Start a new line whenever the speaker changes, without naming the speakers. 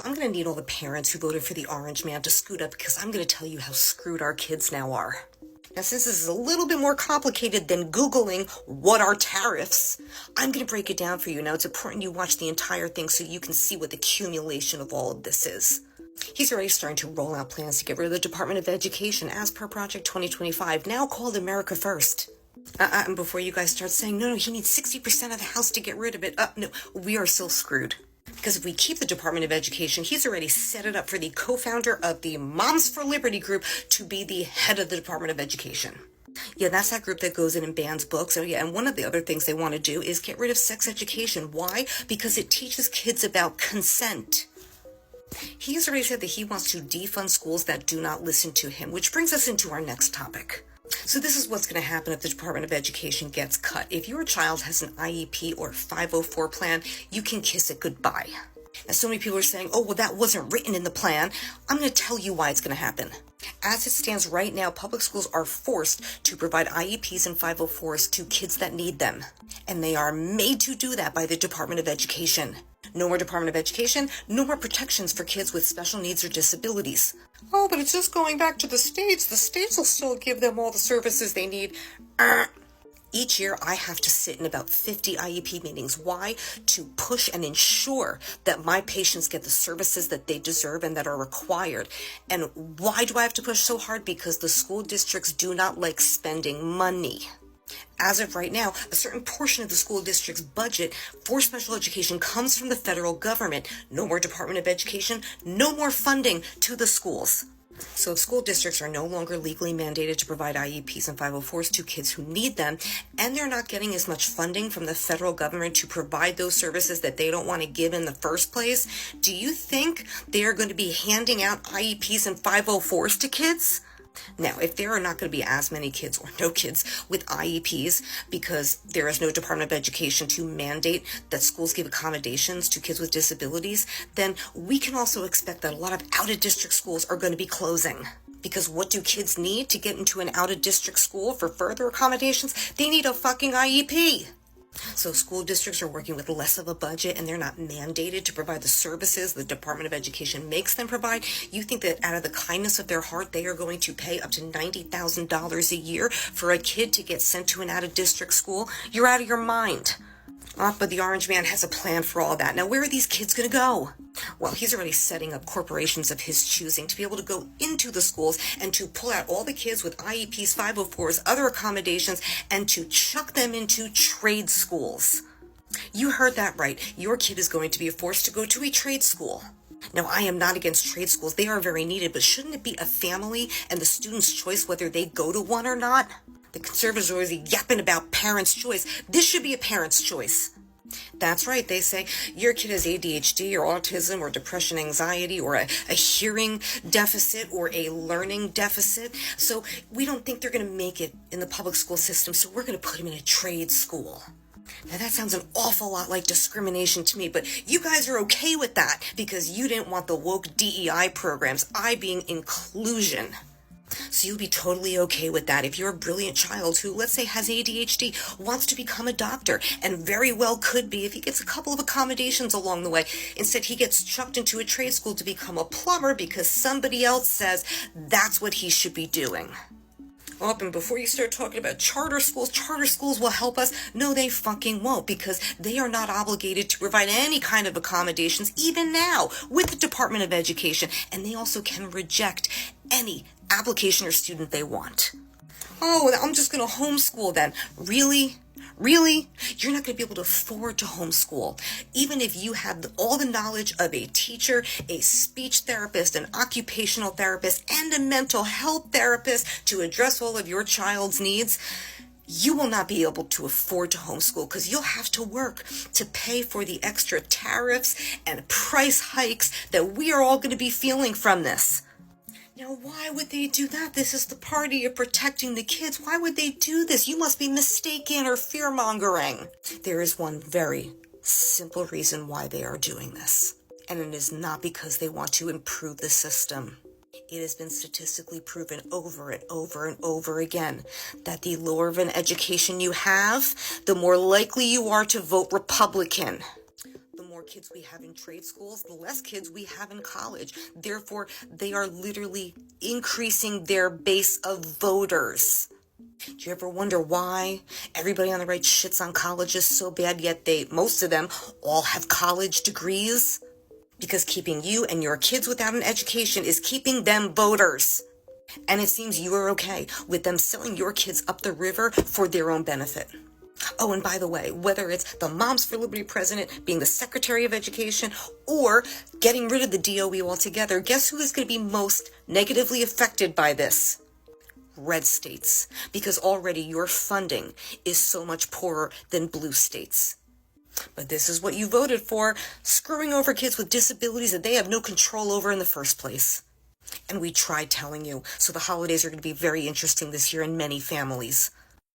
So I'm going to need all the parents who voted for the orange man to scoot up because I'm going to tell you how screwed our kids now are. Now, since this is a little bit more complicated than Googling what are tariffs, I'm going to break it down for you. Now, it's important you watch the entire thing so you can see what the accumulation of all of this is. He's already starting to roll out plans to get rid of the Department of Education as per Project 2025, now called America First. And before you guys start saying, no, he needs 60% of the House to get rid of it, no, we are still screwed. Because if we keep the Department of Education, he's already set it up for the co-founder of the Moms for Liberty group to be the head of the Department of Education. Yeah, that's that group that goes in and bans books. Oh, yeah, and one of the other things they want to do is get rid of sex education. Why? Because it teaches kids about consent. He's already said that he wants to defund schools that do not listen to him, which brings us into our next topic. So this is what's going to happen if the Department of Education gets cut. If your child has an IEP or 504 plan, you can kiss it goodbye. Now, so many people are saying, oh, well, that wasn't written in the plan. I'm going to tell you why it's going to happen. As it stands right now, public schools are forced to provide IEPs and 504s to kids that need them. And they are made to do that by the Department of Education. No more Department of Education, no more protections for kids with special needs or disabilities. Oh, but it's just going back to the states. The states will still give them all the services they need. Each year, I have to sit in about 50 IEP meetings. Why? To push and ensure that my patients get the services that they deserve and that are required. And why do I have to push so hard? Because the school districts do not like spending money. As of right now, a certain portion of the school district's budget for special education comes from the federal government. No more Department of Education, no more funding to the schools. So if school districts are no longer legally mandated to provide IEPs and 504s to kids who need them, and they're not getting as much funding from the federal government to provide those services that they don't want to give in the first place, do you think they are going to be handing out IEPs and 504s to kids? Now, if there are not going to be as many kids or no kids with IEPs because there is no Department of Education to mandate that schools give accommodations to kids with disabilities, then we can also expect that a lot of out-of-district schools are going to be closing. Because what do kids need to get into an out-of-district school for further accommodations? They need a fucking IEP. So school districts are working with less of a budget and they're not mandated to provide the services the Department of Education makes them provide. You think that out of the kindness of their heart, they are going to pay up to $90,000 a year for a kid to get sent to an out-of-district school? You're out of your mind. But the orange man has a plan for all that. Now, where are these kids going to go? Well, he's already setting up corporations of his choosing to be able to go into the schools and to pull out all the kids with IEPs, 504s, other accommodations, and to chuck them into trade schools. You heard that right. Your kid is going to be forced to go to a trade school. Now, I am not against trade schools. They are very needed, but shouldn't it be a family and the student's choice whether they go to one or not? The conservatives are always yapping about parents' choice. This should be a parent's choice. That's right. They say your kid has ADHD or autism or depression, anxiety, or a hearing deficit or a learning deficit. So we don't think they're going to make it in the public school system, so we're going to put them in a trade school. Now that sounds an awful lot like discrimination to me, but you guys are okay with that because you didn't want the woke DEI programs, I being inclusion. So you'll be totally okay with that if you're a brilliant child who, let's say, has ADHD, wants to become a doctor, and very well could be if he gets a couple of accommodations along the way. Instead, he gets chucked into a trade school to become a plumber because somebody else says that's what he should be doing. Oh, and before you start talking about charter schools will help us. No, they fucking won't, because they are not obligated to provide any kind of accommodations, even now, with the Department of Education. And they also can reject any application or student they want. Oh, I'm just going to homeschool then. Really? Really? You're not going to be able to afford to homeschool. Even if you have all the knowledge of a teacher, a speech therapist, an occupational therapist, and a mental health therapist to address all of your child's needs, you will not be able to afford to homeschool because you'll have to work to pay for the extra tariffs and price hikes that we are all going to be feeling from this. Now, why would they do that? This is the party of protecting the kids. Why would they do this? You must be mistaken or fear-mongering. There is one very simple reason why they are doing this, and it is not because they want to improve the system. It has been statistically proven over and over and over again that the lower of an education you have, the more likely you are to vote Republican. The more more kids we have in trade schools, the less kids we have in college. Therefore, they are literally increasing their base of voters. Do you ever wonder why everybody on the right shits on colleges so bad, yet most of them all have college degrees? Because keeping you and your kids without an education is keeping them voters. And it seems you are okay with them selling your kids up the river for their own benefit. Oh, and by the way, whether it's the Moms for Liberty president being the Secretary of Education or getting rid of the DOE altogether, guess who is going to be most negatively affected by this? Red states, because already your funding is so much poorer than blue states. But this is what you voted for, screwing over kids with disabilities that they have no control over in the first place. And we tried telling you, so the holidays are going to be very interesting this year in many families.